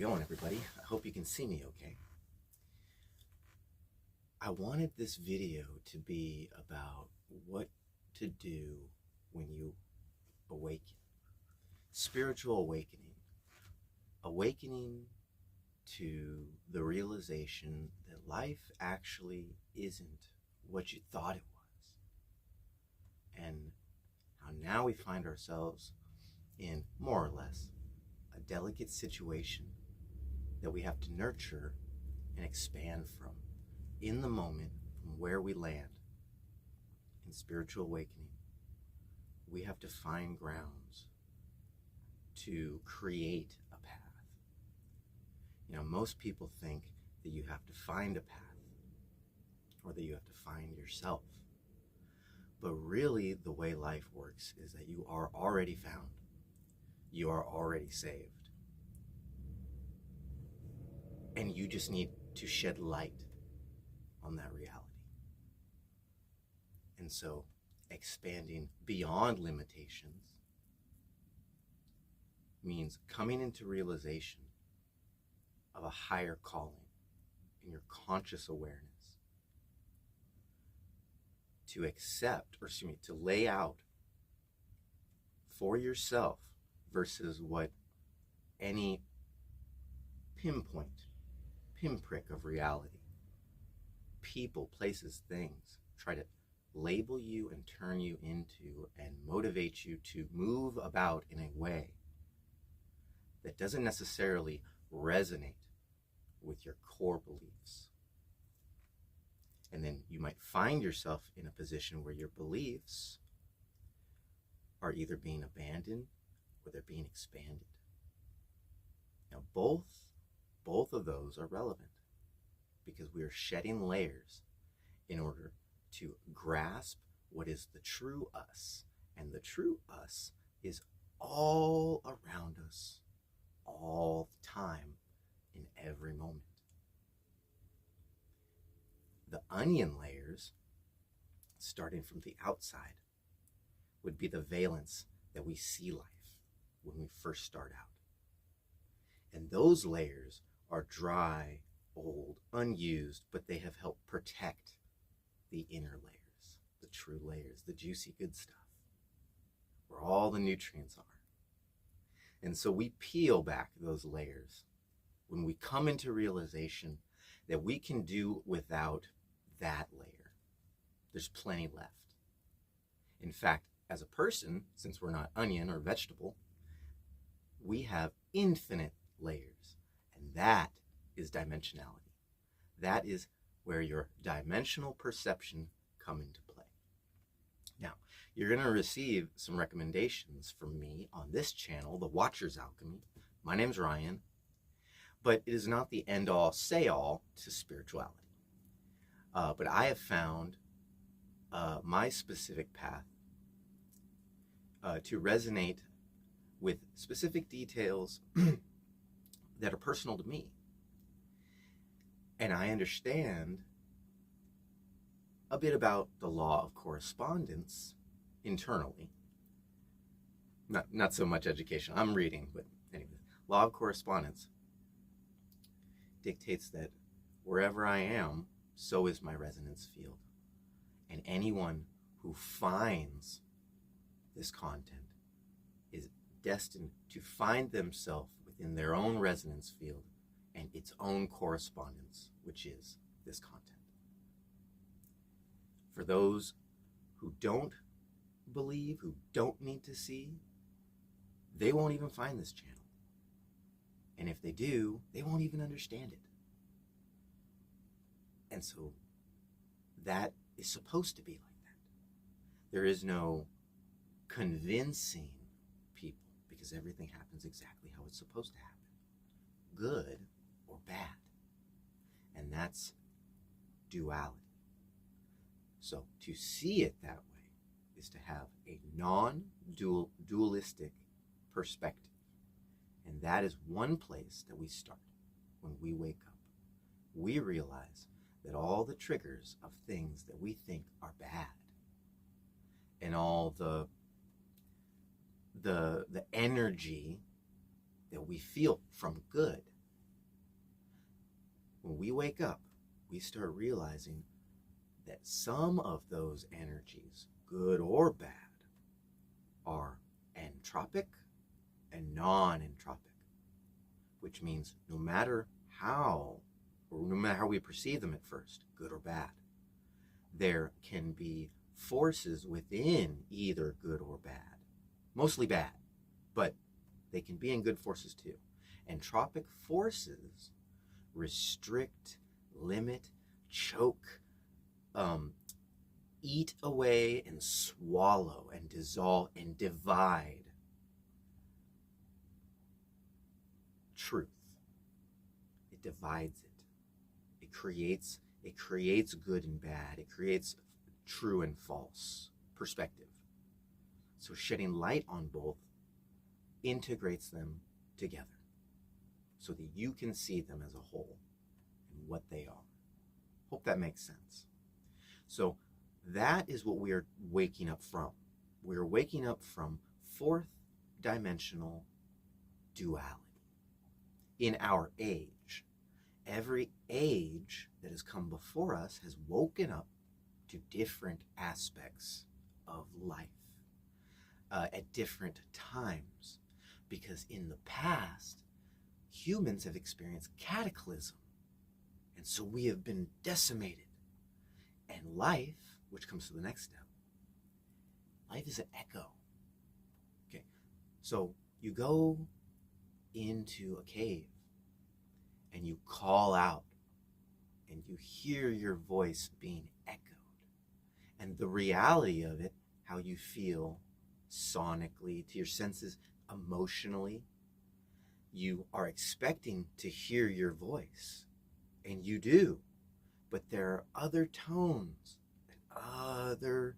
going, everybody? I hope you can see me okay. I wanted this video to be about what to do when you awaken. Spiritual awakening. Awakening to the realization that life actually isn't what you thought it was. And how now we find ourselves in, more or less, a delicate situation that we have to nurture and expand from in the moment, from where we land. In spiritual awakening, we have to find grounds to create a path. Most people think that you have to find a path or that you have to find yourself. But really, the way life works is that you are already found. You are already saved. And you just need to shed light on that reality. And so, expanding beyond limitations means coming into realization of a higher calling in your conscious awareness. To accept, to lay out for yourself versus what any pinprick of reality, people, places, things, try to label you and turn you into and motivate you to move about in a way that doesn't necessarily resonate with your core beliefs. And then you might find yourself in a position where your beliefs are either being abandoned or they're being expanded. Now, both of those are relevant because we are shedding layers in order to grasp what is the true us. And the true us is all around us, all the time, in every moment. The onion layers, starting from the outside, would be the valence that we see life when we first start out. And those layers are dry, old, unused, but they have helped protect the inner layers, the true layers, the juicy good stuff, where all the nutrients are. And so we peel back those layers when we come into realization that we can do without that layer. There's plenty left. In fact, as a person, since we're not onion or vegetable, we have infinite layers, and that is dimensionality. That is where your dimensional perception come into play. Now, you're going to receive some recommendations from me on this channel, The Watcher's Alchemy. My name's Ryan, but it is not the end-all, say-all to spirituality. But I have found my specific path to resonate with specific details that are personal to me. And I understand a bit about the law of correspondence internally. Not so much education. I'm reading, but anyway. Law of correspondence dictates that wherever I am, so is my resonance field. And anyone who finds this content is destined to find themselves within their own resonance field and its own correspondence, which is this content. For those who don't believe, who don't need to see, they won't even find this channel. And if they do, they won't even understand it. And so that is supposed to be like that. There is no convincing people because everything happens exactly how it's supposed to happen, good or bad. And that's duality. So to see it that way is to have a non-dualistic perspective. And that is one place that we start when we wake up. We realize that all the triggers of things that we think are bad and all the energy that we feel from good we wake up, we start realizing that some of those energies, good or bad, are entropic and non-entropic, which means no matter how we perceive them at first, good or bad, there can be forces within either good or bad, mostly bad, but they can be in good forces too. Entropic forces restrict, limit, choke, eat away and swallow and dissolve and divide truth. It divides it. It creates good and bad. It creates true and false perspective. So shedding light on both integrates them together so that you can see them as a whole and what they are. Hope that makes sense. So that is what we are waking up from. We are waking up from fourth dimensional duality. In our age, every age that has come before us has woken up to different aspects of life at different times, because in the past, humans have experienced cataclysm, and so we have been decimated. And life, which comes to the next step, life is an echo. Okay, so you go into a cave and you call out and you hear your voice being echoed, and the reality of it, how you feel sonically to your senses, emotionally, you are expecting to hear your voice, and you do, but there are other tones and other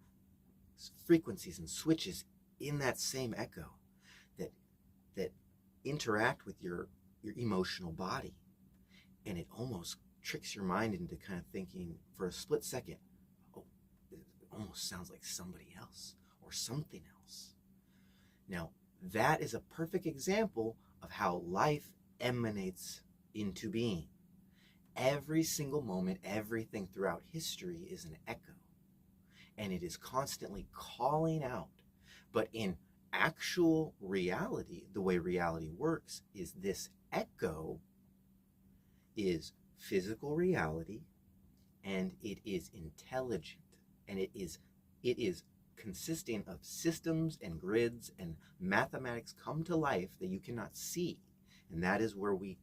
frequencies and switches in that same echo that interact with your emotional body, and it almost tricks your mind into kind of thinking for a split second, oh, it almost sounds like somebody else or something else. Now, that is a perfect example of how life emanates into being. Every single moment, everything throughout history is an echo, and it is constantly calling out. But in actual reality, the way reality works is this echo is physical reality, and it is intelligent, and it is consisting of systems and grids and mathematics come to life that you cannot see. And that is where we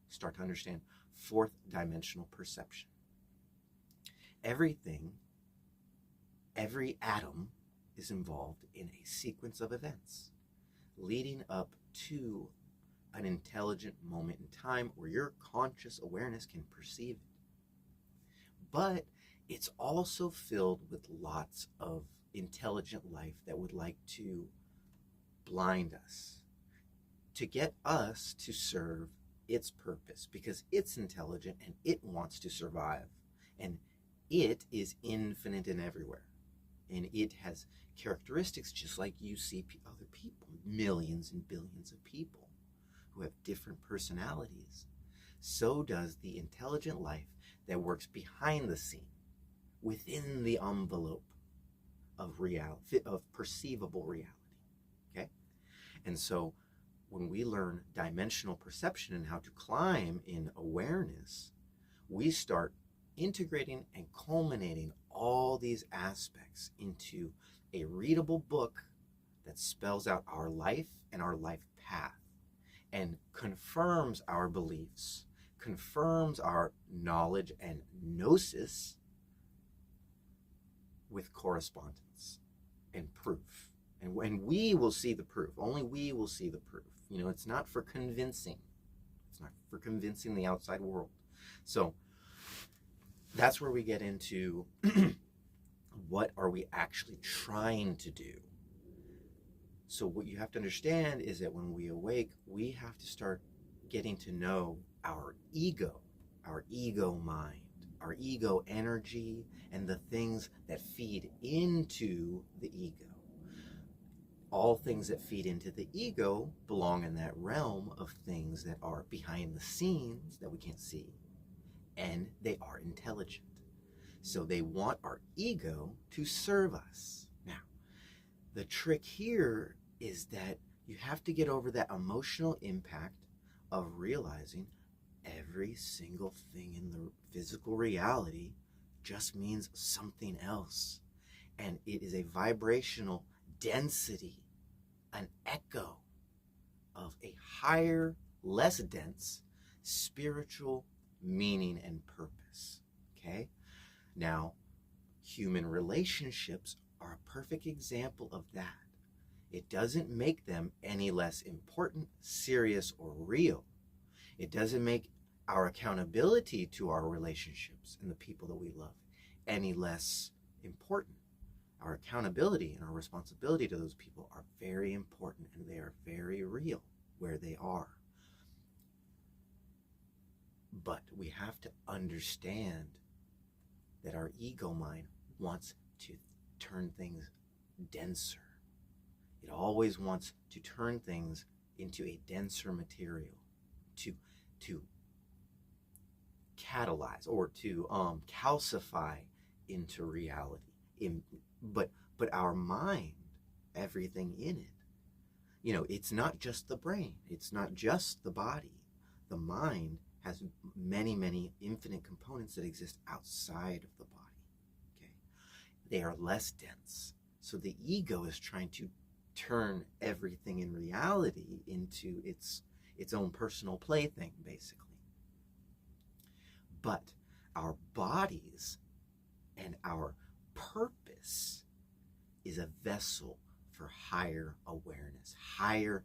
start to understand fourth dimensional perception. Everything, every atom is involved in a sequence of events leading up to an intelligent moment in time where your conscious awareness can perceive it. But it's also filled with lots of intelligent life that would like to blind us, to get us to serve its purpose, because it's intelligent and it wants to survive, and it is infinite and everywhere, and it has characteristics just like you see other people, millions and billions of people who have different personalities. So does the intelligent life that works behind the scene, within the envelope of reality, of perceivable reality. Okay? And so when we learn dimensional perception and how to climb in awareness, we start integrating and culminating all these aspects into a readable book that spells out our life and our life path and confirms our beliefs, confirms our knowledge and gnosis with correspondence and proof. And we will see the proof. Only we will see the proof. You know, it's not for convincing. It's not for convincing the outside world. So that's where we get into what are we actually trying to do. So what you have to understand is that when we awake, we have to start getting to know our ego mind, our ego energy, and the things that feed into the ego. All things that feed into the ego belong in that realm of things that are behind the scenes that we can't see. and they are intelligent. So they want our ego to serve us. Now, the trick here is that you have to get over that emotional impact of realizing every single thing in the physical reality just means something else. And it is a vibrational density, an echo of a higher, less dense spiritual meaning and purpose. Okay? Now, human relationships are a perfect example of that. It doesn't make them any less important, serious, or real. It doesn't make our accountability to our relationships and the people that we love any less important. Our accountability and our responsibility to those people are very important, and they are very real where they are. But we have to understand that our ego mind wants to turn things denser. It always wants to turn things into a denser material, to catalyze or to calcify into reality. But our mind, everything in it, it's not just the brain, it's not just the body. The mind has many, many infinite components that exist outside of the body. Okay, they are less dense. So the ego is trying to turn everything in reality into its own personal plaything, basically. But our bodies and our purpose is a vessel for higher awareness, higher,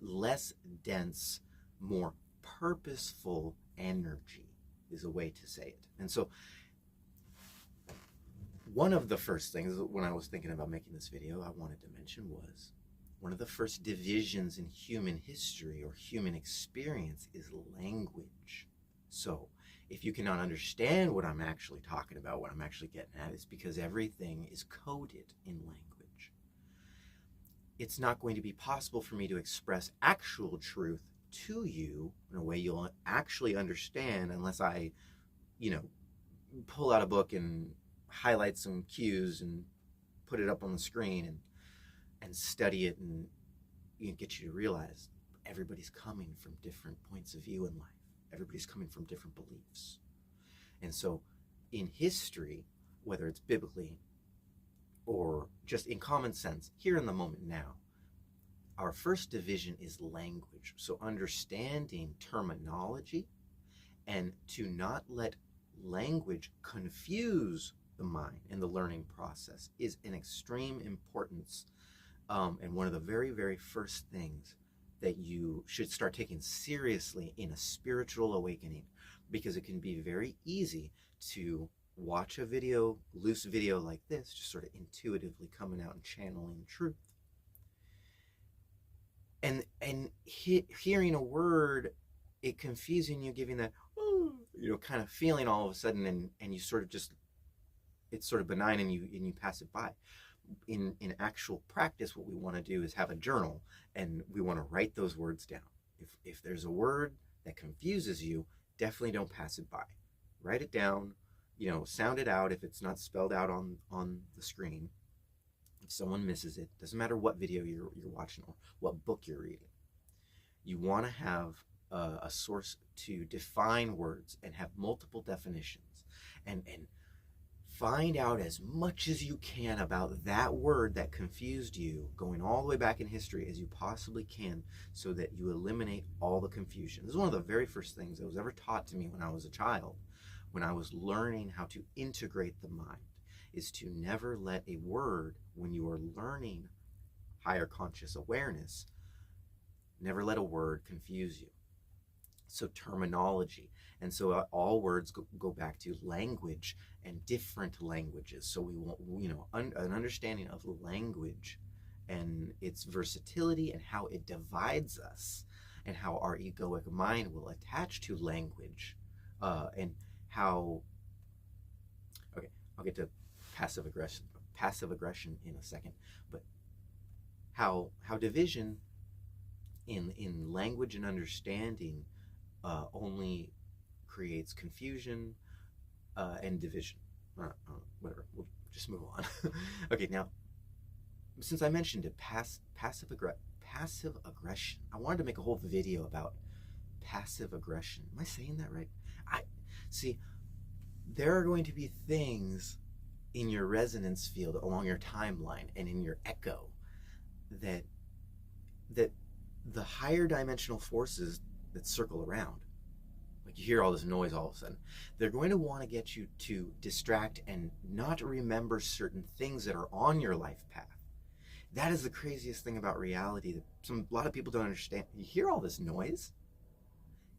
less dense, more purposeful energy is a way to say it. And so one of the first things when I was thinking about making this video I wanted to mention was one of the first divisions in human history or human experience is language. So if you cannot understand what I'm actually talking about, what I'm actually getting at, it's because everything is coded in language. It's not going to be possible for me to express actual truth to you in a way you'll actually understand unless I, pull out a book and highlight some cues and put it up on the screen and study it and get you to realize everybody's coming from different points of view in life. Everybody's coming from different beliefs. And so in history, whether it's biblically or just in common sense, here in the moment now, our first division is language. So understanding terminology and to not let language confuse the mind in the learning process is an extreme importance. And one of the very, very first things that you should start taking seriously in a spiritual awakening, because it can be very easy to watch a video, loose video like this, just sort of intuitively coming out and channeling truth. And hearing a word, it confusing you, giving that, kind of feeling all of a sudden, and you sort of just, it's sort of benign and you pass it by. In actual practice, what we want to do is have a journal and we want to write those words down. If there's a word that confuses you, definitely don't pass it by. Write it down, sound it out if it's not spelled out on the screen. If someone misses it, doesn't matter what video you're watching or what book you're reading. You want to have a source to define words and have multiple definitions and find out as much as you can about that word that confused you, going all the way back in history as you possibly can, so that you eliminate all the confusion. This is one of the very first things that was ever taught to me when I was a child, when I was learning how to integrate the mind, is to never let a word, when you are learning higher conscious awareness, never let a word confuse you. So terminology. And so all words go back to language and different languages. So we want, an understanding of language and its versatility and how it divides us and how our egoic mind will attach to language and how, okay, I'll get to passive aggression in a second, but how division in language and understanding only creates confusion and division. Whatever, we'll just move on. Okay, now, since I mentioned it, passive aggression, I wanted to make a whole video about passive aggression. Am I saying that right? I see, there are going to be things in your resonance field along your timeline and in your echo that the higher dimensional forces that circle around, like you hear all this noise all of a sudden, they're going to want to get you to distract and not remember certain things that are on your life path. That is the craziest thing about reality that a lot of people don't understand. You hear all this noise?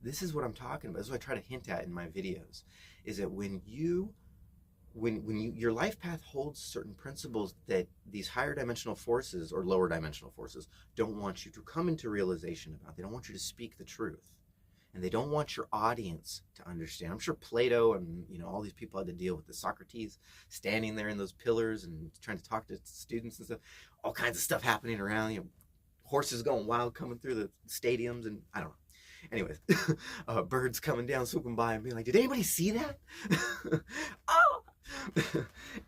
This is what I'm talking about. This is what I try to hint at in my videos, is that when your life path holds certain principles that these higher dimensional forces or lower dimensional forces don't want you to come into realization about. They don't want you to speak the truth, and they don't want your audience to understand. I'm sure Plato and all these people had to deal with the Socrates standing there in those pillars and trying to talk to students and stuff. All kinds of stuff happening around. Horses going wild coming through the stadiums, and I don't know. Anyways, birds coming down, swooping by, and being like, "Did anybody see that?" Oh.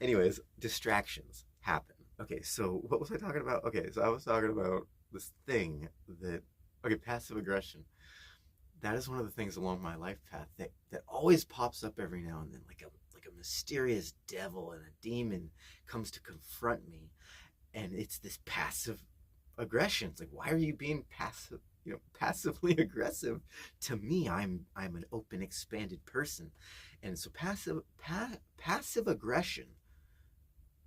Anyways, distractions happen. Okay, so what was I talking about? Okay, so I was talking about this thing that, passive aggression. That is one of the things along my life path that always pops up every now and then, like a mysterious devil and a demon comes to confront me, and it's this passive aggression. It's like, why are you being passively aggressive to me? I'm an open, expanded person. And so passive aggression,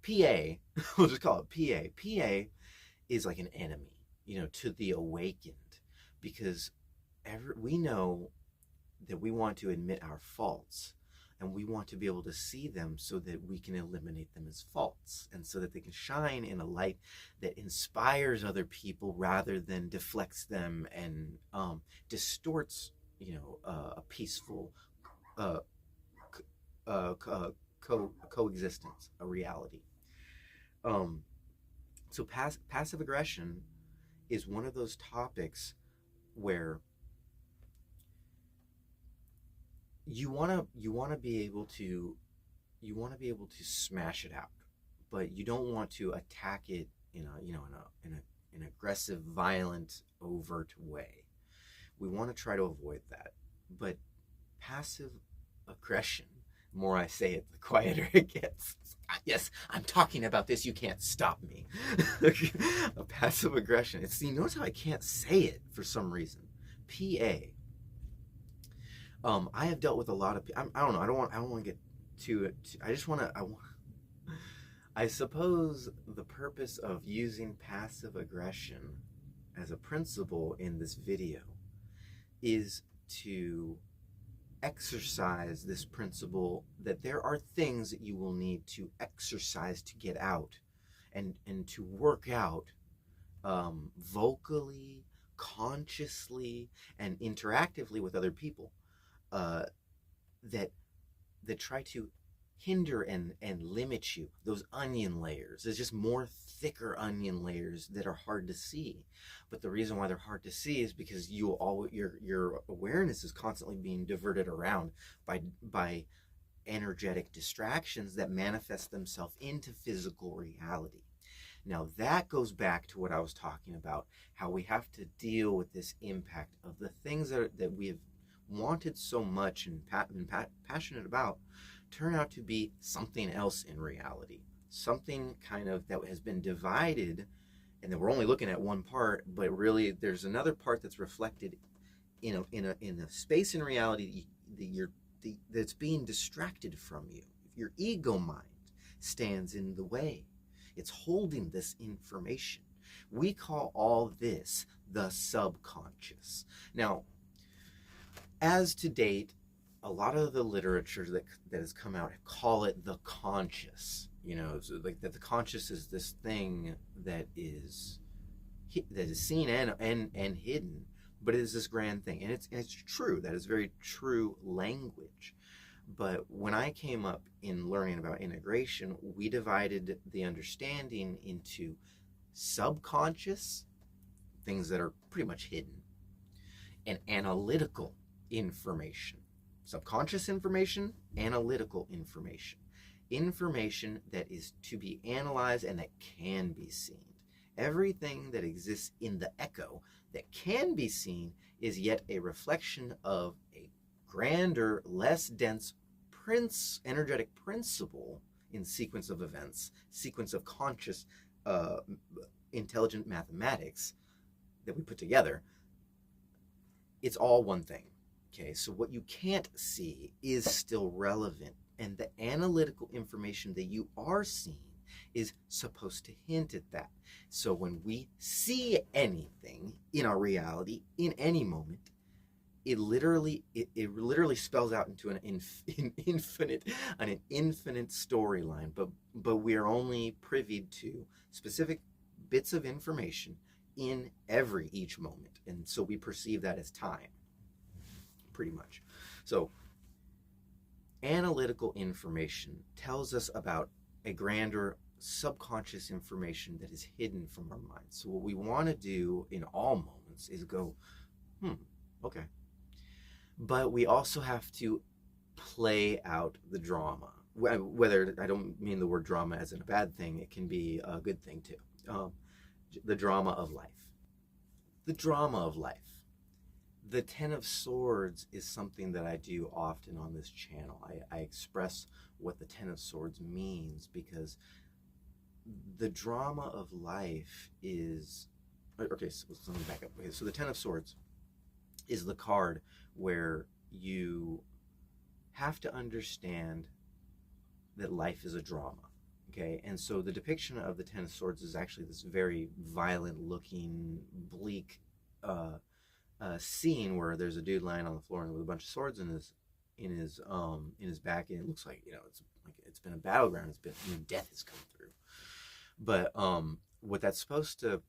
PA, we'll just call it PA. PA is like an enemy, to the awakened, because we know that we want to admit our faults, and we want to be able to see them so that we can eliminate them as faults, and so that they can shine in a light that inspires other people rather than deflects them and distorts, a peaceful coexistence, a reality. So passive aggression is one of those topics where you want to be able to smash it out, but you don't want to attack it in an aggressive, violent, overt way. We want to try to avoid that. But passive aggression, the more I say it, the quieter it gets. Yes, I'm talking about this. You can't stop me. A passive aggression. Notice how I can't say it for some reason. PA. I have dealt with a lot of. I don't know. I don't want to get to it. I suppose the purpose of using passive aggression as a principle in this video is to exercise this principle that there are things that you will need to exercise to get out and to work out vocally, consciously, and interactively with other people that try to hinder and limit you. Those onion layers. There's just more thicker onion layers that are hard to see. But the reason why they're hard to see is because your awareness is constantly being diverted around by energetic distractions that manifest themselves into physical reality. Now that goes back to what I was talking about, how we have to deal with this impact of the things that we have wanted so much and been passionate about turn out to be something else in reality, something kind of that has been divided, and that we're only looking at one part, but really there's another part that's reflected in a space in reality that's being distracted from you. Your ego mind stands in the way. It's holding this information. We call all this the subconscious. Now, as to date, a lot of the literature that has come out call it the conscious. So like that the conscious is this thing that is seen and hidden, but it is this grand thing, and it's true. That is very true language. But when I came up in learning about integration, we divided the understanding into subconscious, things that are pretty much hidden, and analytical information. subconscious information, analytical information, information that is to be analyzed and that can be seen. Everything that exists in the echo that can be seen is yet a reflection of a grander, less dense energetic principle in sequence of events, sequence of conscious, intelligent mathematics that we put together. It's all one thing. Okay, so what you can't see is still relevant, and the analytical information that you are seeing is supposed to hint at that. So when we see anything in our reality in any moment, it literally spells out into an infinite storyline, but we are only privy to specific bits of information in each moment, and so we perceive that as time, pretty much. So analytical information tells us about a grander subconscious information that is hidden from our minds. So what we want to do in all moments is go, okay. But we also have to play out the drama. Whether, I don't mean the word drama as in a bad thing, it can be a good thing too. The drama of life. The drama of life. The Ten of Swords is something that I do often on this channel. I express what the Ten of Swords means because the drama of life is... Okay, so let me back up. Okay, so the Ten of Swords is the card where you have to understand that life is a drama. Okay, and so the depiction of the Ten of Swords is actually this very violent-looking, bleak scene where there's a dude lying on the floor with a bunch of swords in his back, and it looks like, it's like it's been a battleground. It's been, death has come through. But what that's supposed to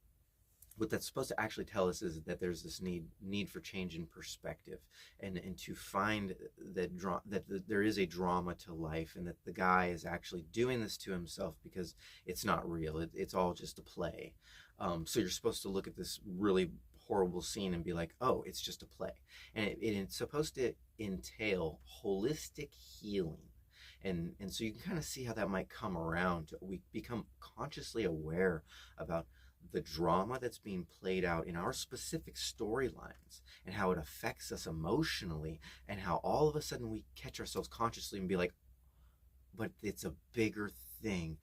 actually tell us is that there's this need for change in perspective, and to find that there is a drama to life, and that the guy is actually doing this to himself because it's not real. It's all just a play. So you're supposed to look at this really horrible scene and be like, oh, it's just a play. And it's supposed to entail holistic healing. And so you can kind of see how that might come around. We become consciously aware about the drama that's being played out in our specific storylines and how it affects us emotionally, and how all of a sudden we catch ourselves consciously and be like, but it's a bigger thing.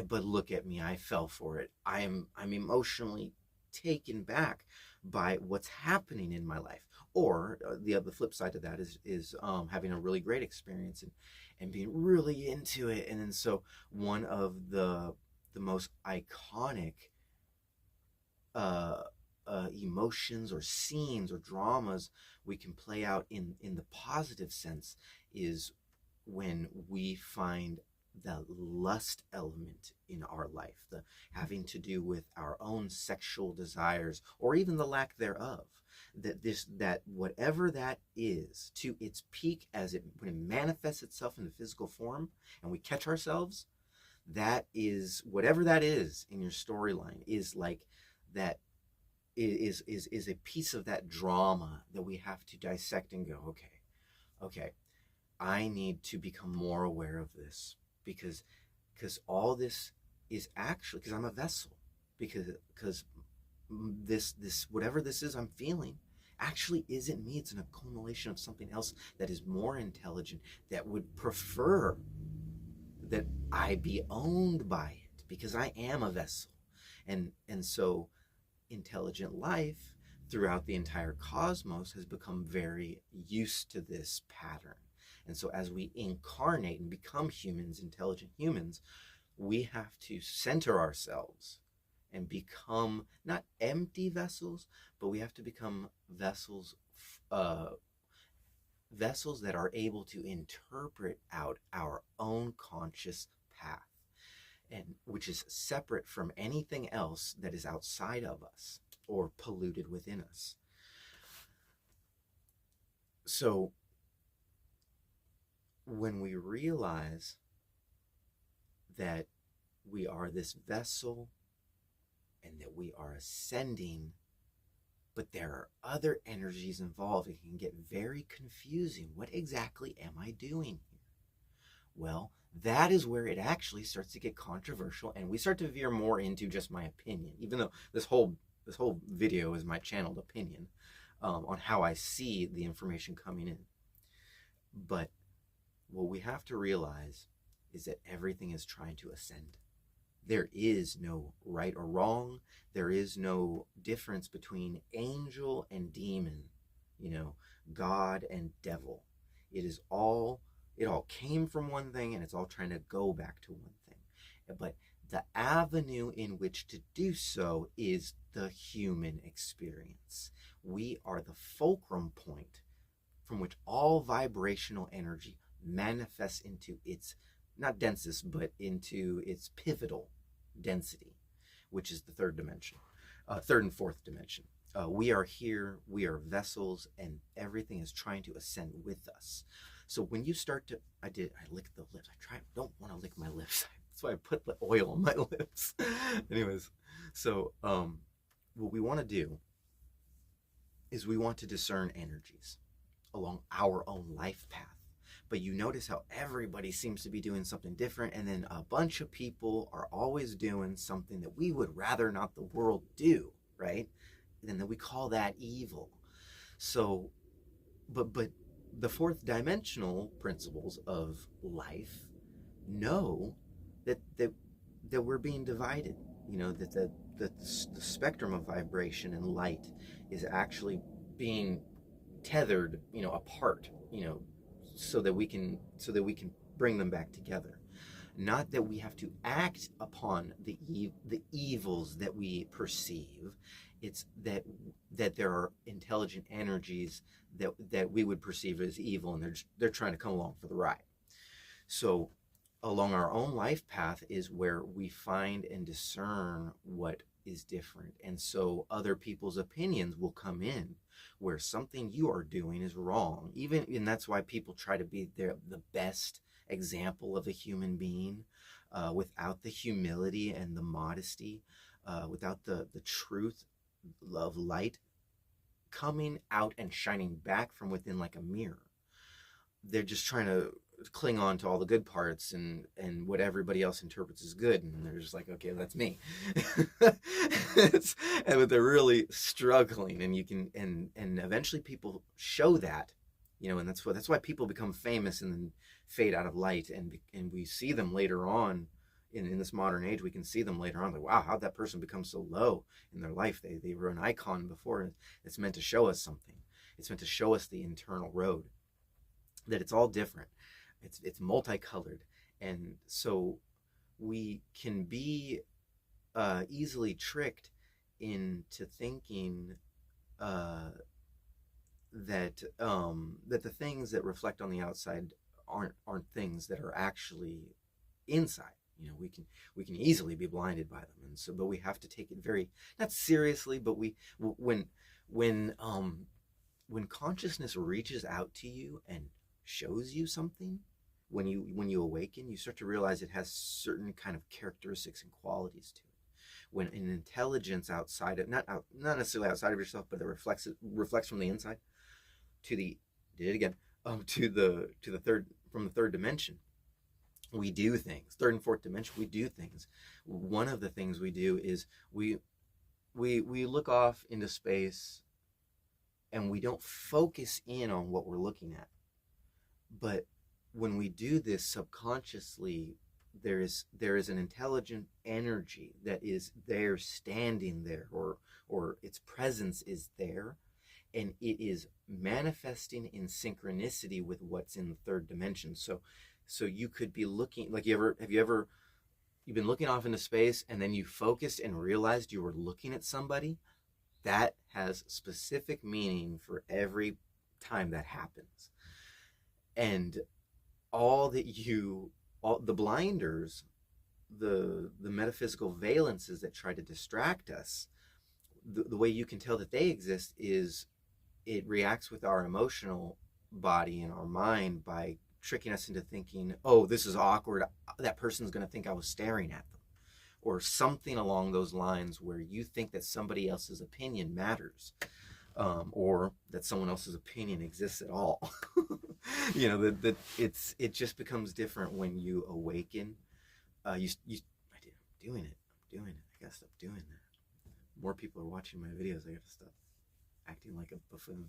But look at me, I fell for it. I'm emotionally taken back by what's happening in my life. Or the flip side to that is having a really great experience and being really into it. And then so one of the most iconic emotions or scenes or dramas we can play out in the positive sense is when we find the lust element in our life, the having to do with our own sexual desires or even the lack thereof, that whatever that is to its peak when it manifests itself in the physical form and we catch ourselves, that is whatever that is in your storyline is like that is a piece of that drama that we have to dissect and go, okay, I need to become more aware of this, because all this is actually, because I'm a vessel, because this whatever this is I'm feeling actually isn't me. It's an accumulation of something else that is more intelligent, that would prefer that I be owned by it, because I am a vessel. And so intelligent life throughout the entire cosmos has become very used to this pattern. And so as we incarnate and become humans, intelligent humans, we have to center ourselves and become not empty vessels, but we have to become vessels that are able to interpret out our own conscious path, and which is separate from anything else that is outside of us or polluted within us. So when we realize that we are this vessel and that we are ascending But there are other energies involved. It can get very confusing. What exactly am I doing here? Well, that is where it actually starts to get controversial, and we start to veer more into just my opinion, even though this whole video is my channeled opinion on how I see the information coming in. But what we have to realize is that everything is trying to ascend. There is no right or wrong. There is no difference between angel and demon, God and devil. It all came from one thing, and it's all trying to go back to one thing. But the avenue in which to do so is the human experience. We are the fulcrum point from which all vibrational energy manifests into its, not densest, but into its pivotal density, which is the third dimension, third and fourth dimension. We are here, we are vessels, and everything is trying to ascend with us. So when you start to, I licked the lips. Don't want to lick my lips. That's why I put the oil on my lips. Anyways, so what we want to do is we want to discern energies along our own life path. But you notice how everybody seems to be doing something different, and then a bunch of people are always doing something that we would rather not the world do, right? And then we call that evil. So, but the fourth dimensional principles of life know that we're being divided, that the spectrum of vibration and light is actually being tethered, apart, so that we can bring them back together. Not that we have to act upon the evils that we perceive. It's that there are intelligent energies that we would perceive as evil, and they're trying to come along for the ride. So along our own life path is where we find and discern what is different. And so other people's opinions will come in where something you are doing is wrong. And that's why people try to be the best example of a human being, without the humility and the modesty, without the truth of light coming out and shining back from within like a mirror. They're just trying to cling on to all the good parts and what everybody else interprets as good, and they're just like, okay, that's me. But they're really struggling, and you can and eventually people show that, and that's why people become famous and then fade out of light, and we see them later on in this modern age. We can see them later on, like, wow, how'd that person become so low in their life? They were an icon before. It's meant to show us something. It's meant to show us the internal road, that it's all different. It's multicolored. And so we can be easily tricked into thinking that the things that reflect on the outside aren't things that are actually inside. We can easily be blinded by them, and so, but we have to take it very, not seriously, but when consciousness reaches out to you and shows you something, when you awaken, you start to realize it has certain kind of characteristics and qualities to it. When an intelligence outside of, not necessarily outside of yourself, but that reflects from the inside to the third dimension. We do things. Third and fourth dimension, we do things. One of the things we do is we look off into space, and we don't focus in on what we're looking at. But when we do this subconsciously, there is an intelligent energy that is there, standing there, or its presence is there, and it is manifesting in synchronicity with what's in the third dimension. So you could be looking, like, you've been looking off into space, and then you focused and realized you were looking at somebody. That has specific meaning for every time that happens. And all the blinders, the metaphysical valences that try to distract us, the way you can tell that they exist is it reacts with our emotional body and our mind by tricking us into thinking, oh, this is awkward, that person's going to think I was staring at them. or something along those lines where you think that somebody else's opinion matters, or that someone else's opinion exists at all. That it just becomes different when you awaken. I did, I'm doing it. I gotta stop doing that. More people are watching my videos. I gotta stop acting like a buffoon.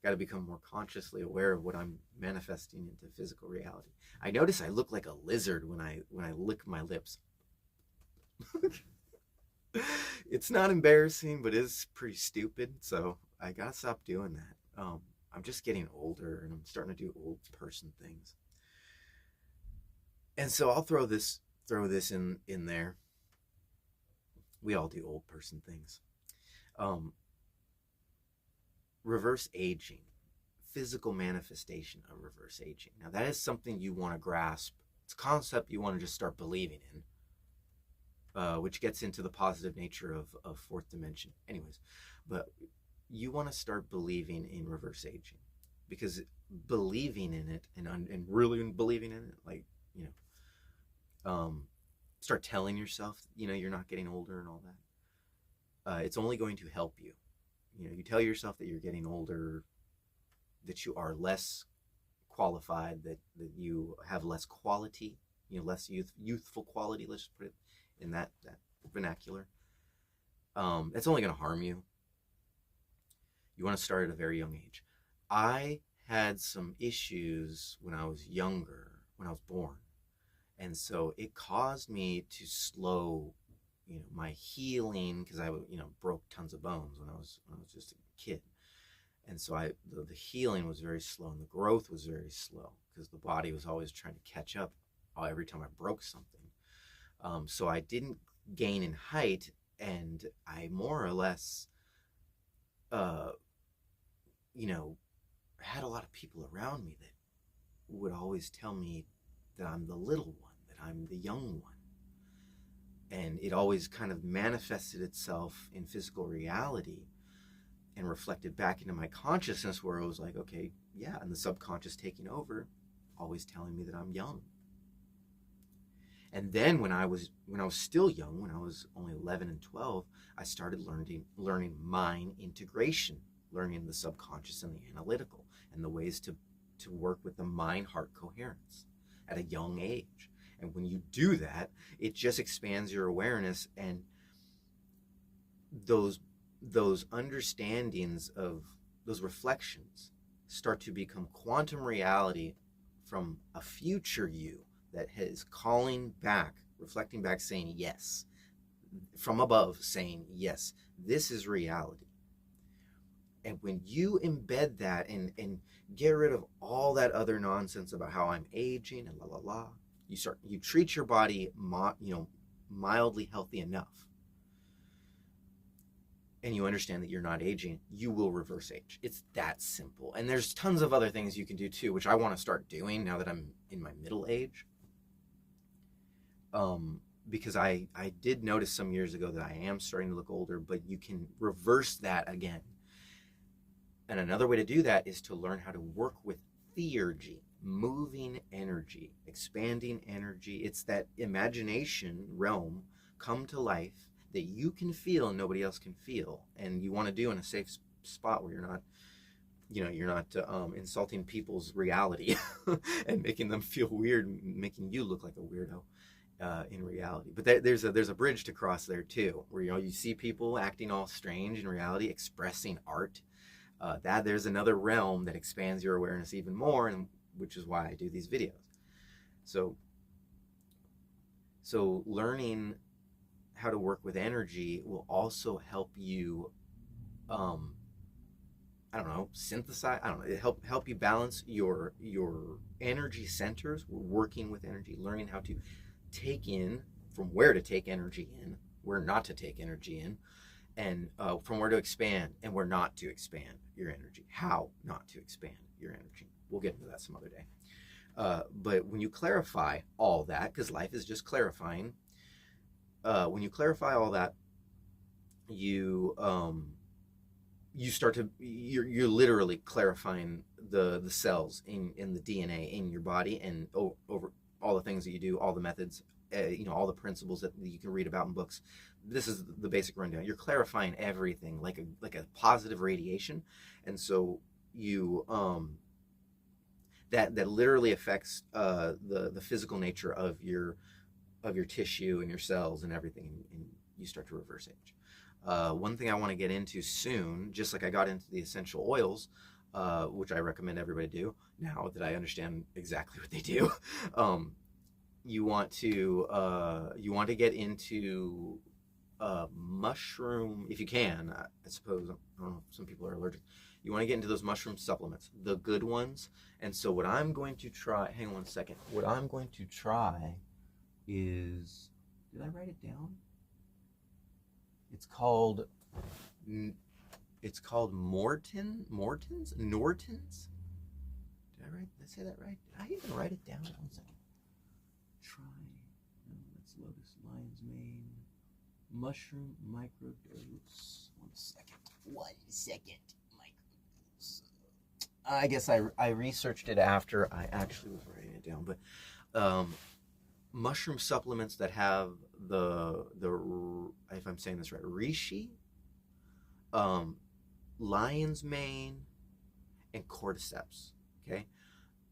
Got to become more consciously aware of what I'm manifesting into physical reality. I notice I look like a lizard when I lick my lips. It's not embarrassing, but it's pretty stupid. So I gotta stop doing that. I'm just getting older, and I'm starting to do old person things. And so I'll throw this in there. We all do old person things. Reverse aging, physical manifestation of reverse aging. Now that is something you want to grasp. It's a concept you want to just start believing in, which gets into the positive nature of fourth dimension. Anyways, but you want to start believing in reverse aging, because believing in it and really believing in it, like, start telling yourself, you're not getting older and all that. It's only going to help you. You tell yourself that you're getting older, that you are less qualified, that you have less quality, less youthful quality, let's just put it in that vernacular. It's only going to harm you. You want to start at a very young age. I had some issues when I was younger, when I was born. And so it caused me to slow my healing, because I broke tons of bones when I was just a kid. And so the healing was very slow, and the growth was very slow, because the body was always trying to catch up every time I broke something. So I didn't gain in height, and I more or less had a lot of people around me that would always tell me that I'm the little one, that I'm the young one. And it always kind of manifested itself in physical reality and reflected back into my consciousness, where it was like, okay, yeah, and the subconscious taking over, always telling me that I'm young. And then when I was still young, when I was only 11 and 12, I started learning mind integration, learning the subconscious and the analytical, and the ways to work with the mind-heart coherence at a young age. And when you do that, it just expands your awareness, and those understandings of those reflections start to become quantum reality from a future you that is calling back, reflecting back, saying yes, from above, saying yes, this is reality. And when you embed that and get rid of all that other nonsense about how I'm aging and la la la, you treat your body mildly healthy enough, and you understand that you're not aging, you will reverse age. It's that simple. And there's tons of other things you can do too, which I want to start doing now that I'm in my middle age. Because I did notice some years ago that I am starting to look older, but you can reverse that again. And another way to do that is to learn how to work with theurgy, moving energy, expanding energy. It's that imagination realm come to life that you can feel and nobody else can feel, and you want to do in a safe spot where you're not insulting people's reality and making them feel weird, making you look like a weirdo in reality. But there's a bridge to cross there too, where you see people acting all strange in reality, expressing art. That there's another realm that expands your awareness even more, and which is why I do these videos. So learning how to work with energy will also help you synthesize, help you balance your energy centers. We're working with energy, learning how to take in, from where to take energy in, where not to take energy in, and from where to expand and where not to expand your energy, how not to expand your energy. We'll get into that some other day. But when you clarify all that, because life is just clarifying, when you clarify all that, you start to, you're literally clarifying the cells in the DNA in your body, and over all the things that you do, all the methods, all the principles that you can read about in books. This is the basic rundown. You're clarifying everything like a positive radiation, and so you that literally affects the physical nature of your tissue and your cells and everything, and you start to reverse age. One thing I want to get into soon, just like I got into the essential oils, which I recommend everybody do now that I understand exactly what they do. You want to get into mushroom if you can. I suppose, I don't know if some people are allergic. You want to get into those mushroom supplements, the good ones. And so what I'm going to try, hang on one second. What I'm going to try is, did I write it down? It's called Norton's. Did I say that right? Did I even write it down? 1 second. Try. No, that's lotus lion's mane. Mushroom microdose. 1 second. 1 second. Microdose. I guess I researched it after I actually was writing it down, but mushroom supplements that have the if I'm saying this right, reishi, lion's mane, and cordyceps. Okay.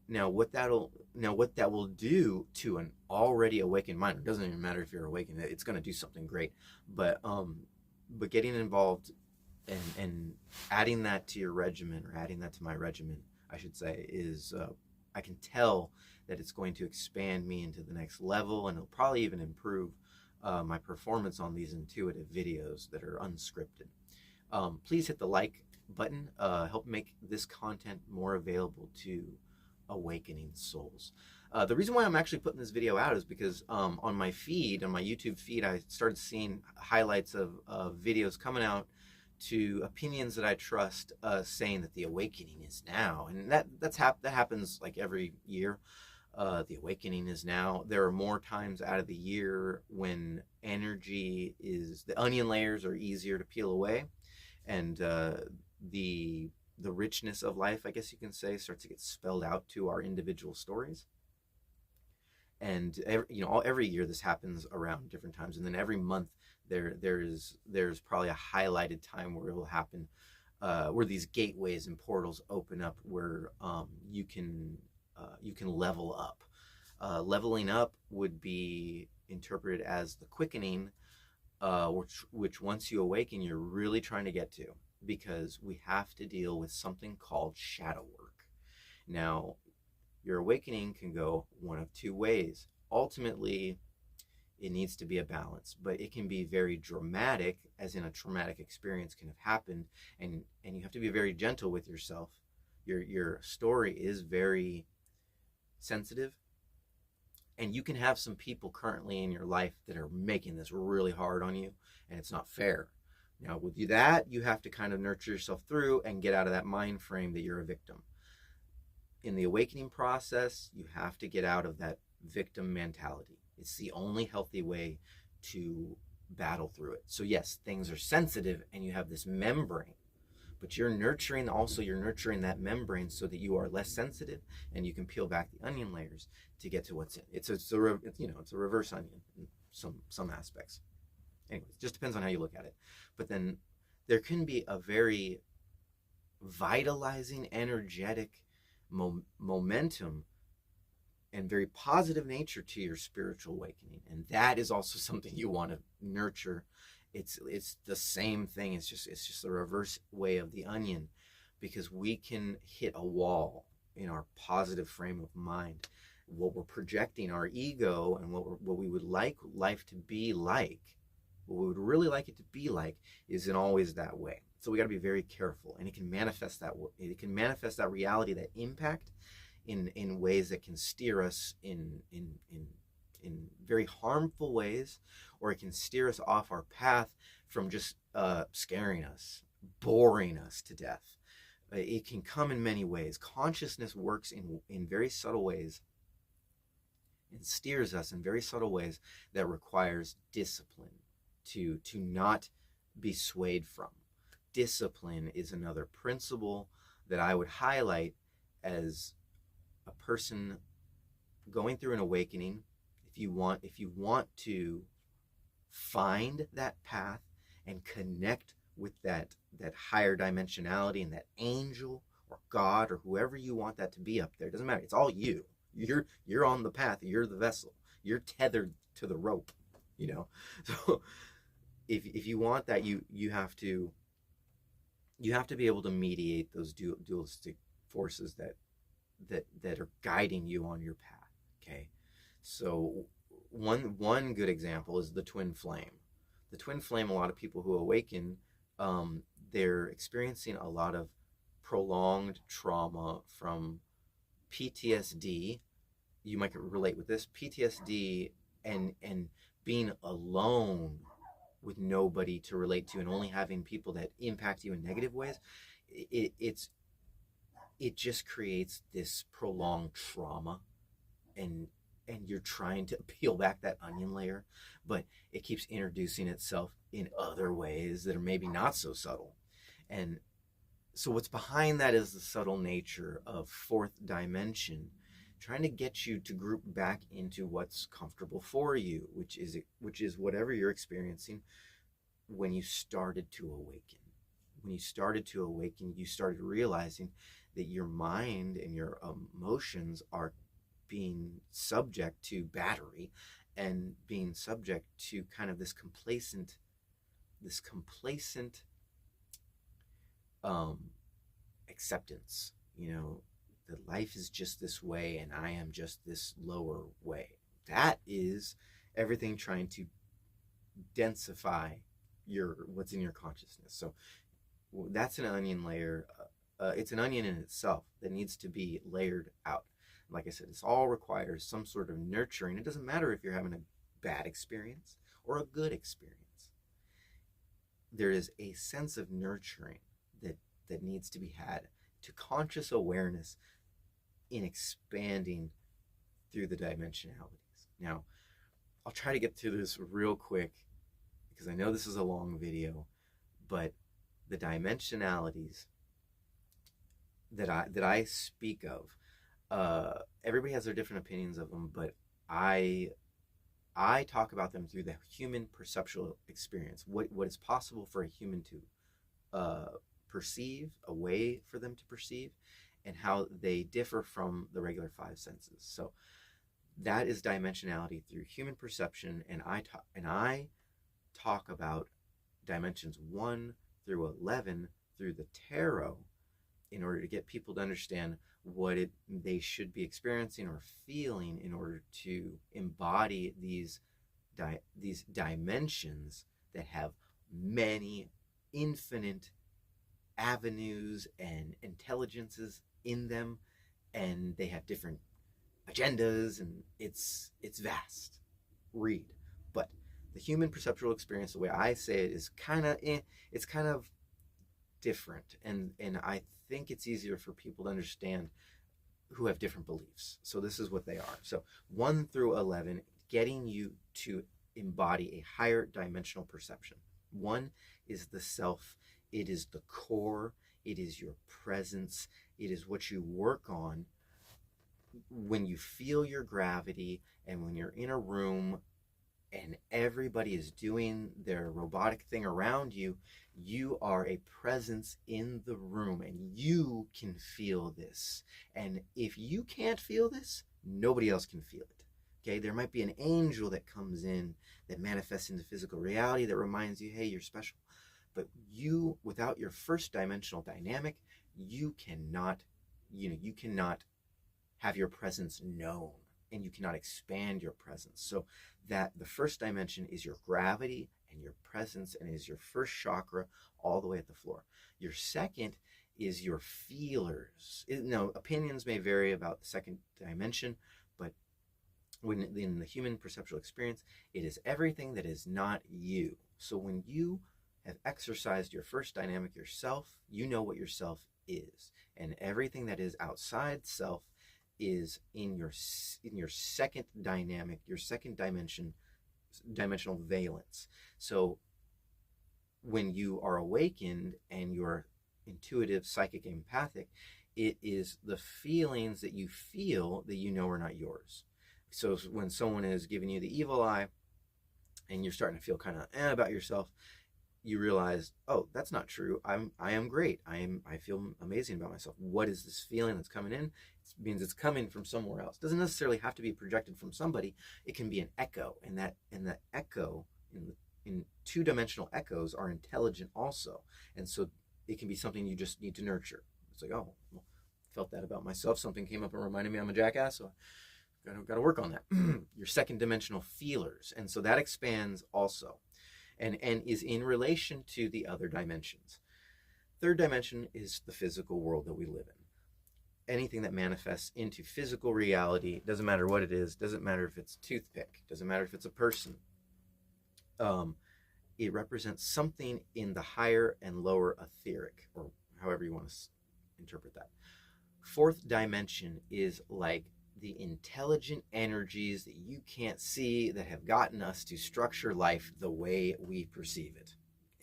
Now what that will do to an already awakened mind, it doesn't even matter if you're awakened, it's going to do something great. But getting involved and adding that to your regimen, or adding that to my regimen, I should say, is I can tell that it's going to expand me into the next level, and it'll probably even improve my performance on these intuitive videos that are unscripted. Please hit the like button. Help make this content more available to awakening souls. The reason why I'm actually putting this video out is because on my YouTube feed, I started seeing highlights of videos coming out to opinions that I trust, saying that the awakening is now, and that happens like every year. The awakening is now. There are more times out of the year when the onion layers are easier to peel away, and the richness of life, I guess you can say, starts to get spelled out to our individual stories. And every year this happens around different times, and then every month there's probably a highlighted time where it will happen, where these gateways and portals open up, where you can level up. Leveling up would be interpreted as the quickening, which once you awaken, you're really trying to get to, because we have to deal with something called shadow work. Now, your awakening can go one of two ways. Ultimately, it needs to be a balance, but it can be very dramatic, as in a traumatic experience can have happened, and you have to be very gentle with yourself. Your story is very sensitive, and you can have some people currently in your life that are making this really hard on you, and it's not fair. Now, with that, you have to kind of nurture yourself through and get out of that mind frame that you're a victim. In the awakening process, you have to get out of that victim mentality. It's the only healthy way to battle through it. So yes, things are sensitive and you have this membrane, but you're nurturing that membrane so that you are less sensitive, and you can peel back the onion layers to get to what's in. It's a reverse onion in some aspects. Anyways, it just depends on how you look at it. But then there can be a very vitalizing, energetic momentum and very positive nature to your spiritual awakening, and that is also something you want to nurture. It's the same thing. It's just the reverse way of the onion, because we can hit a wall in our positive frame of mind. What we're projecting, our ego, and what we would like life to be like, what we would really like it to be like, isn't always that way. So we got to be very careful, and it can manifest that reality, that impact, in ways that can steer us in very harmful ways, or it can steer us off our path from just scaring us, boring us to death. It can come in many ways. Consciousness works in very subtle ways and steers us in very subtle ways that requires discipline to not be swayed from. Discipline is another principle that I would highlight as a person going through an awakening. if you want to find that path and connect with that higher dimensionality and that angel or God or whoever you want that to be up there, it doesn't matter. It's all you. You're on the path. You're the vessel. You're tethered to the rope. So if you want that, you have to be able to mediate those dualistic forces that are guiding you on your path. Okay, so one good example is the twin flame. The twin flame, a lot of people who awaken, they're experiencing a lot of prolonged trauma from PTSD. You might relate with this PTSD and being alone with nobody to relate to and only having people that impact you in negative ways. It just creates this prolonged trauma, and you're trying to peel back that onion layer, but it keeps introducing itself in other ways that are maybe not so subtle. And so what's behind that is the subtle nature of fourth dimension, trying to get you to group back into what's comfortable for you, which is whatever you're experiencing when you started to awaken. When you started to awaken, you started realizing that your mind and your emotions are being subject to battery and being subject to kind of this complacent acceptance, that life is just this way and I am just this lower way. That is everything trying to densify what's in your consciousness. So that's an onion layer. It's an onion in itself that needs to be layered out. Like I said, this all requires some sort of nurturing. It doesn't matter if you're having a bad experience or a good experience. There is a sense of nurturing that needs to be had to conscious awareness in expanding through the dimensionalities. Now, I'll try to get through this real quick because I know this is a long video, but the dimensionalities that I speak of, everybody has their different opinions of them, but I talk about them through the human perceptual experience. What is possible for a human to perceive, a way for them to perceive, and how they differ from the regular five senses. So that is dimensionality through human perception, and I talk about dimensions 1 through 11 through the tarot in order to get people to understand what they should be experiencing or feeling in order to embody these dimensions that have many infinite avenues and intelligences in them, and they have different agendas, and it's vast. Read. But the human perceptual experience, the way I say it, is kind of different, and I think it's easier for people to understand who have different beliefs. So this is what they are. So 1 through 11, getting you to embody a higher dimensional perception. 1 is the self. It is the core. It is your presence. It is what you work on when you feel your gravity and when you're in a room and everybody is doing their robotic thing around you. You are a presence in the room and you can feel this. And if you can't feel this, nobody else can feel it. Okay, there might be an angel that comes in that manifests into physical reality that reminds you, hey, you're special. But you, without your first dimensional dynamic, you cannot have your presence known, and you cannot expand your presence. So that the first dimension is your gravity and your presence, and is your first chakra all the way at the floor. Your second is your feelers. Opinions may vary about the second dimension, but when in the human perceptual experience, it is everything that is not you. So when you have exercised your first dynamic yourself, you know what yourself is, and everything that is outside self is in your second dynamic, your second dimensional valence. So when you are awakened and you're intuitive, psychic, empathic, it is the feelings that you feel that you know are not yours. So when someone is giving you the evil eye and you're starting to feel kind of about yourself, you realize, oh, that's not true. I am great. I feel amazing about myself. What is this feeling that's coming in? It means it's coming from somewhere else. It doesn't necessarily have to be projected from somebody. It can be an echo, and that echo in two-dimensional echoes are intelligent also. And so it can be something you just need to nurture. It's like, oh, well, felt that about myself. Something came up and reminded me I'm a jackass, so got to work on that. Your second dimensional feelers, and so that expands also, and is in relation to the other dimensions. Third dimension is the physical world that we live in. Anything that manifests into physical reality, doesn't matter what it is, doesn't matter if it's a toothpick, doesn't matter if it's a person. It represents something in the higher and lower etheric, or however you want to interpret that. Fourth dimension is like the intelligent energies that you can't see that have gotten us to structure life the way we perceive it.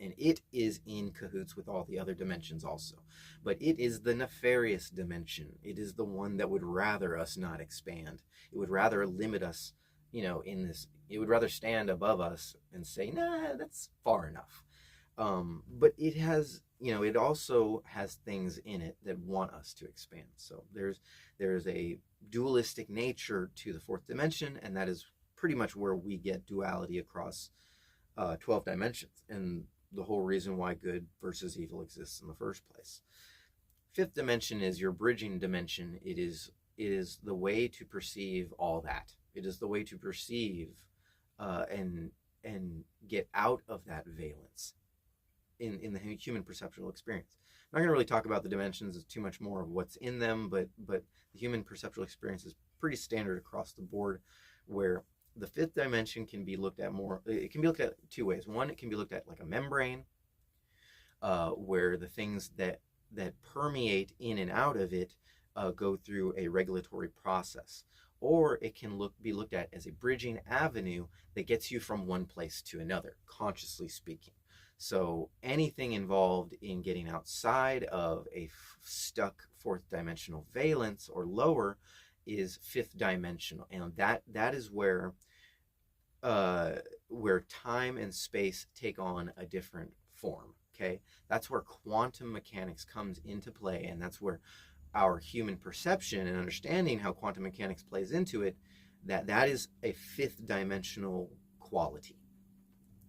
And it is in cahoots with all the other dimensions also. But it is the nefarious dimension. It is the one that would rather us not expand. It would rather limit us, in this. It would rather stand above us and say, nah, that's far enough. But it has, it also has things in it that want us to expand. So there's a dualistic nature to the fourth dimension, and that is pretty much where we get duality across 12 dimensions, and the whole reason why good versus evil exists in the first place. Fifth dimension is your bridging dimension. It is the way to perceive all that. It is the way to perceive and get out of that valence in the human perceptual experience. I'm not going to really talk about the dimensions. It's too much more of what's in them, but the human perceptual experience is pretty standard across the board, where the fifth dimension can be looked at more. It can be looked at two ways. One, it can be looked at like a membrane, where the things that permeate in and out of it go through a regulatory process. Or it can be looked at as a bridging avenue that gets you from one place to another, consciously speaking. So anything involved in getting outside of a stuck fourth dimensional valence or lower is fifth dimensional, and that is where time and space take on a different form. Okay, that's where quantum mechanics comes into play, and that's where our human perception and understanding how quantum mechanics plays into it, that is a fifth dimensional quality.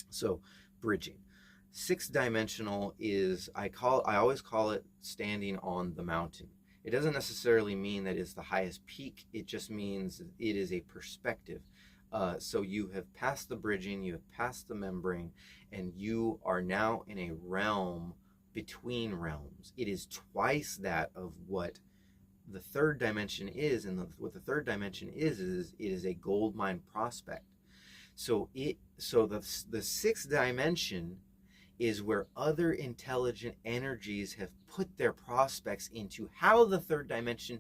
So bridging. Sixth dimensional is, I always call it standing on the mountain. It doesn't necessarily mean that it's the highest peak. It just means it is a perspective. So you have passed the bridging, you have passed the membrane, and you are now in a realm between realms. It is twice that of what the third dimension is, and what the third dimension is it is a gold mine prospect. So the sixth dimension is where other intelligent energies have put their prospects into how the third dimension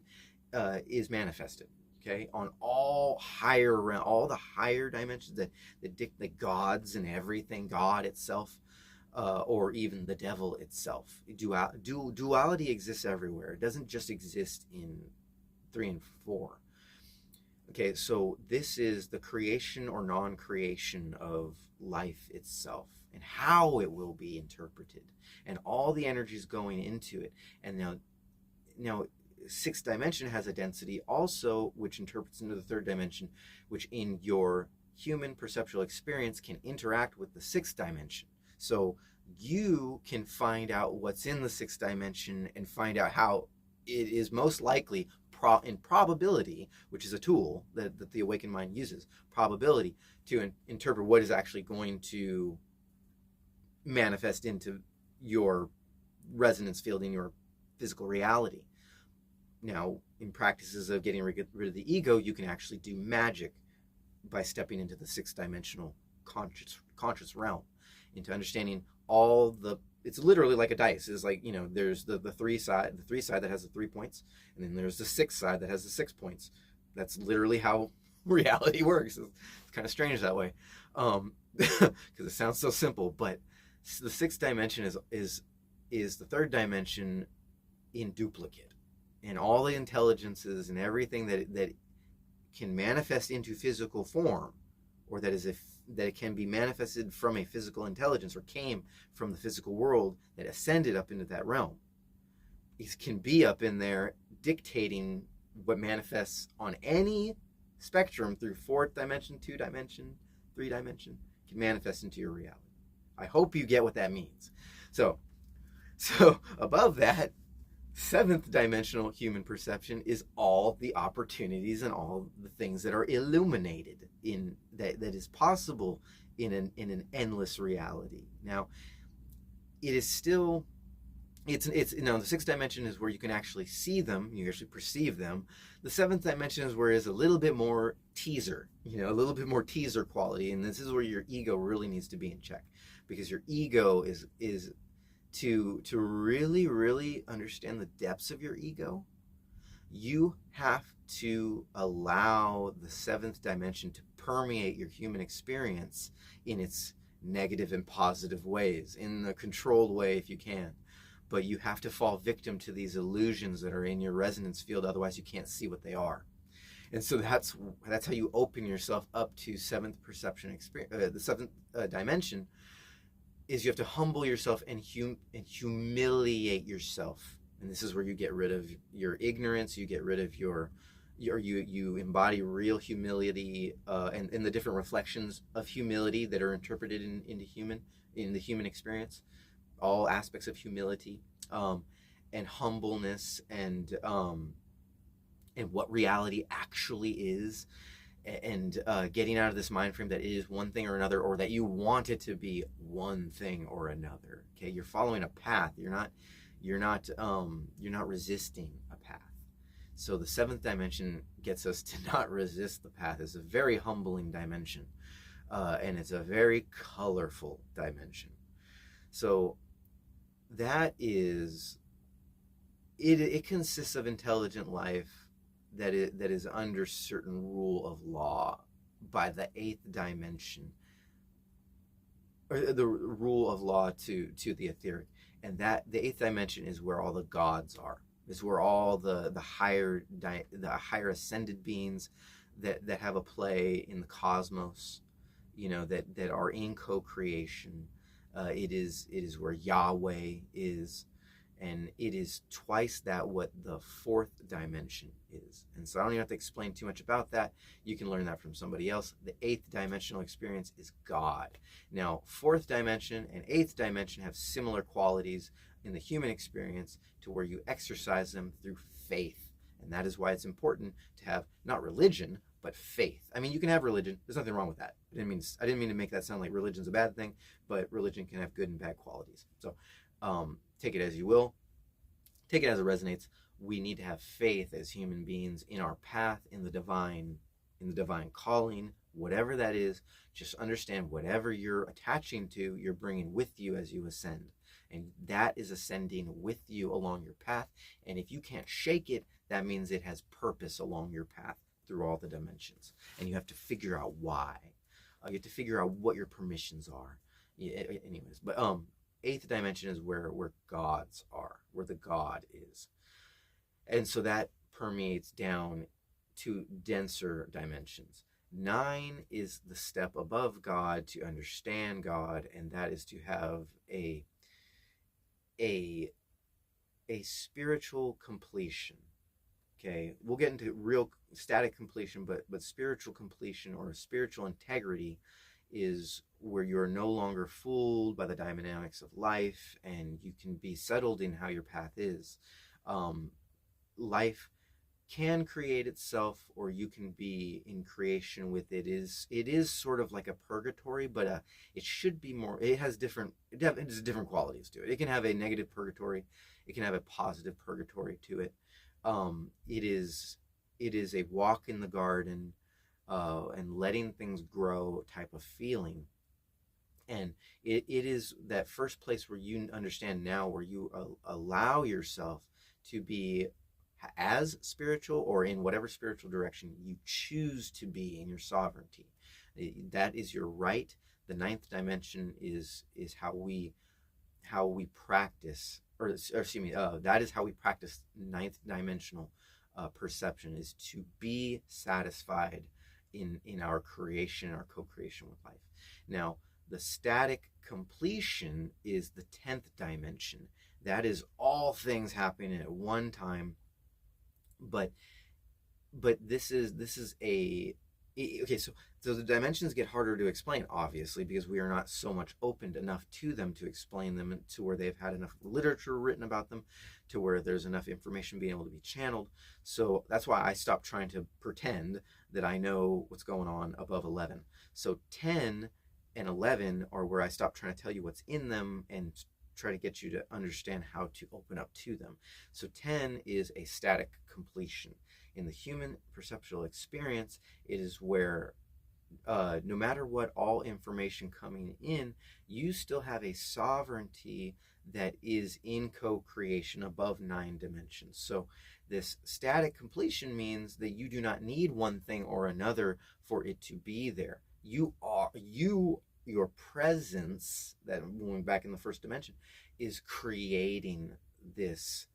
is manifested. Okay, on all the higher dimensions, the gods and everything, God itself, or even the devil itself. Duality exists everywhere. It doesn't just exist in 3 and 4. Okay, so this is the creation or non-creation of life itself and how it will be interpreted and all the energies going into it. And now sixth dimension has a density also which interprets into the third dimension, which in your human perceptual experience can interact with the sixth dimension. So you can find out what's in the sixth dimension and find out how it is most likely in probability, which is a tool that the awakened mind uses, probability to interpret what is actually going to manifest into your resonance field in your physical reality. Now, in practices of getting rid of the ego, you can actually do magic by stepping into the sixth dimensional conscious realm, into understanding it's literally like a dice. It's like, there's the three side that has the 3 points, and then there's the sixth side that has the 6 points. That's literally how reality works. It's kind of strange that way, because it sounds so simple. But the sixth dimension is the third dimension in duplicate, and all the intelligences and everything that can manifest into physical form, or that it can be manifested from a physical intelligence, or came from the physical world that ascended up into that realm. It can be up in there dictating what manifests on any spectrum through fourth dimension, 2 dimension, 3 dimension, can manifest into your reality. I hope you get what that means. So above that, seventh dimensional human perception is all the opportunities and all the things that are illuminated in that is possible in an endless reality. Now, it is still it's the sixth dimension is where you can actually see them, you actually perceive them. The seventh dimension is where it's a little bit more teaser, a little bit more teaser quality, and this is where your ego really needs to be in check, because your ego is to really, really understand the depths of your ego, you have to allow the seventh dimension to permeate your human experience in its negative and positive ways, in the controlled way if you can. But you have to fall victim to these illusions that are in your resonance field, otherwise you can't see what they are. And so that's how you open yourself up to seventh perception experience, the seventh dimension, is you have to humble yourself and humiliate yourself. And this is where you get rid of your ignorance, you get rid of you embody real humility, and the different reflections of humility that are interpreted in the human experience, all aspects of humility, and humbleness, and what reality actually is, and getting out of this mind frame that it is one thing or another, or that you want it to be one thing or another. Okay, you're following a path. You're not resisting a path. So the seventh dimension gets us to not resist the path. It's a very humbling dimension, and it's a very colorful dimension. So that is it. It consists of intelligent life that is under certain rule of law by the eighth dimension, or the rule of law to the etheric, and that the eighth dimension is where all the gods are. Is where all the higher ascended beings that have a play in the cosmos, that are in co-creation. It is where Yahweh is. And it is twice that what the fourth dimension is. And so I don't even have to explain too much about that. You can learn that from somebody else. The eighth dimensional experience is God. Now, fourth dimension and eighth dimension have similar qualities in the human experience, to where you exercise them through faith. And that is why it's important to have not religion, but faith. I mean, you can have religion. There's nothing wrong with that. I didn't mean to make that sound like religion's a bad thing, but religion can have good and bad qualities. So take it as you will. Take it as it resonates. We need to have faith as human beings in our path, in the divine calling, whatever that is. Just understand whatever you're attaching to, you're bringing with you as you ascend. And that is ascending with you along your path. And if you can't shake it, that means it has purpose along your path through all the dimensions. And you have to figure out why. You have to figure out what your permissions are. Anyways, but eighth dimension is where gods are, where the God is. And so that permeates down to denser dimensions. 9 is the step above God to understand God, and that is to have a spiritual completion. Okay, we'll get into real static completion, but spiritual completion, or spiritual integrity, is where you're no longer fooled by the dynamics of life, and you can be settled in how your path is. Life can create itself, or you can be in creation with it. It is sort of like a purgatory, but it should be more. It has different qualities to it. It can have a negative purgatory. It can have a positive purgatory to it. It is a walk in the garden, and letting things grow type of feeling. And it is that first place where you understand now, where you allow yourself to be as spiritual, or in whatever spiritual direction you choose to be in your sovereignty. That is your right. The ninth dimension is how we practice, or excuse me, that is how we practice ninth dimensional perception, is to be satisfied in our creation, our co-creation with life. Now, the static completion is the 10th dimension. That is all things happening at one time. But this is a okay, so the dimensions get harder to explain, obviously, because we are not so much opened enough to them to explain them, to where they've had enough literature written about them, to where there's enough information being able to be channeled. So that's why I stopped trying to pretend that I know what's going on above 11. So 10 and 11 are where I stop trying to tell you what's in them and try to get you to understand how to open up to them. So 10 is a static completion. In the human perceptual experience, it is where no matter what, all information coming in, you still have a sovereignty that is in co-creation above 9 dimensions. So this static completion means that you do not need one thing or another for it to be there. Your presence, that going back in the first dimension, is creating this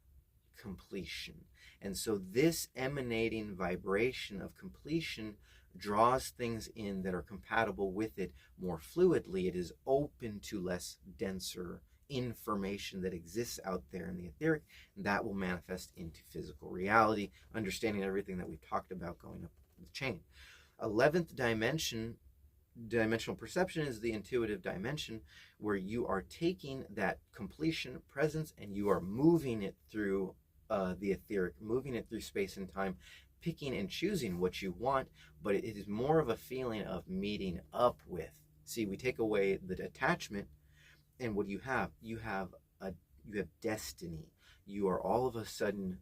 completion. And so this emanating vibration of completion draws things in that are compatible with it more fluidly. It is open to less denser information that exists out there in the etheric, and that will manifest into physical reality, understanding everything that we've talked about going up the chain. 11th dimension, dimensional perception, is the intuitive dimension, where you are taking that completion presence and you are moving it through the etheric, moving it through space and time, picking and choosing what you want, but it is more of a feeling of meeting up with. See, we take away the attachment, and what you have destiny. You are all of a sudden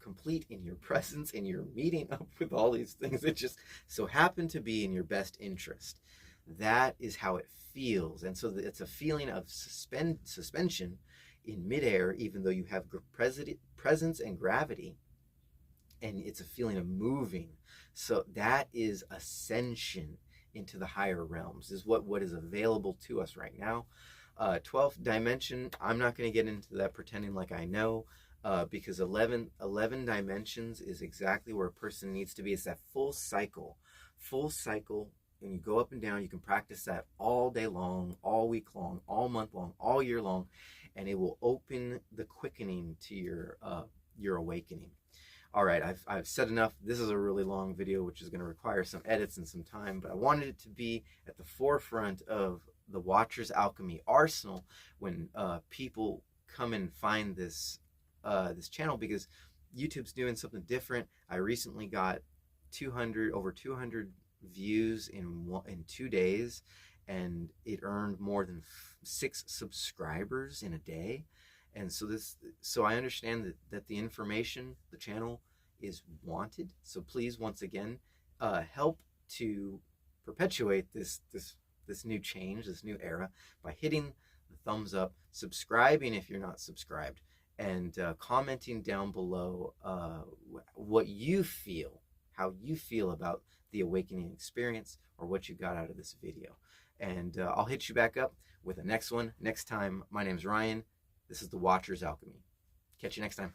complete in your presence, and you're meeting up with all these things that just so happen to be in your best interest. That is how it feels. And so it's a feeling of suspension in midair, even though you have presence and gravity, and it's a feeling of moving. So that is ascension into the higher realms, is what is available to us right now. 12th dimension, I'm not going to get into that pretending like I know, because 11 dimensions is exactly where a person needs to be. It's that full cycle, and you go up and down. You can practice that all day long, all week long, all month long, all year long, and it will open the quickening to your awakening. All right, I've said enough. This is a really long video, which is going to require some edits and some time, but I wanted it to be at the forefront of the Watcher's Alchemy arsenal when people come and find this channel, because YouTube's doing something different. I recently got over 200 views in 2 days, and it earned more than 6 subscribers in a day. And so I understand that the information, the channel, is wanted. So please, once again, help to perpetuate this new change, this new era, by hitting the thumbs up, subscribing if you're not subscribed, and commenting down below what you feel, how you feel about the awakening experience, or what you got out of this video. And I'll hit you back up with the next one next time. My name's Ryan. This is the Watcher's Alchemy. Catch you next time.